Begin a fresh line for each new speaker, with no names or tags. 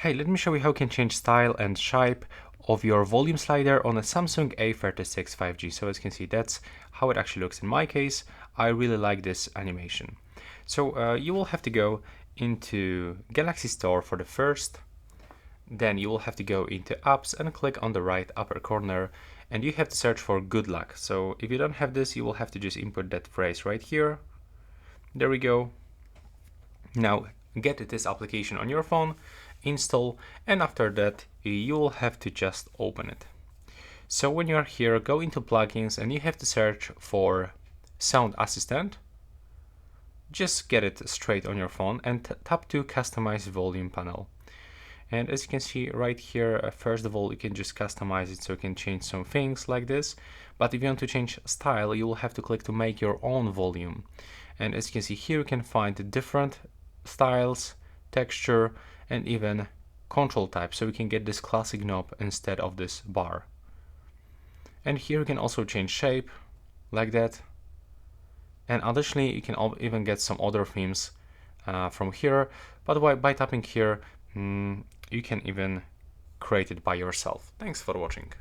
Hey, let me show you how you can change style and shape of your volume slider on a Samsung A36 5G. So as you can see, that's how it actually looks in my case. I really like this animation. So you will have to go into Galaxy Store for the first. Then you will have to go into apps and click on the right upper corner, and you have to search for good luck. So if you don't have this, you will have to just input that phrase right here. There we go. Now get this application on your phone, install, and after that you will have to just open it. So when you're here, go into plugins and you have to search for Sound Assistant. Just get it straight on your phone and tap to customize volume panel. And as you can see right here, first of all, you can just customize it so you can change some things like this. But if you want to change style, you will have to click to make your own volume. And as you can see here, you can find different styles, texture, and even control type. So we can get this classic knob instead of this bar. And here you can also change shape like that. And additionally, you can even get some other themes from here. But by tapping here, you can even create it by yourself. Thanks for watching.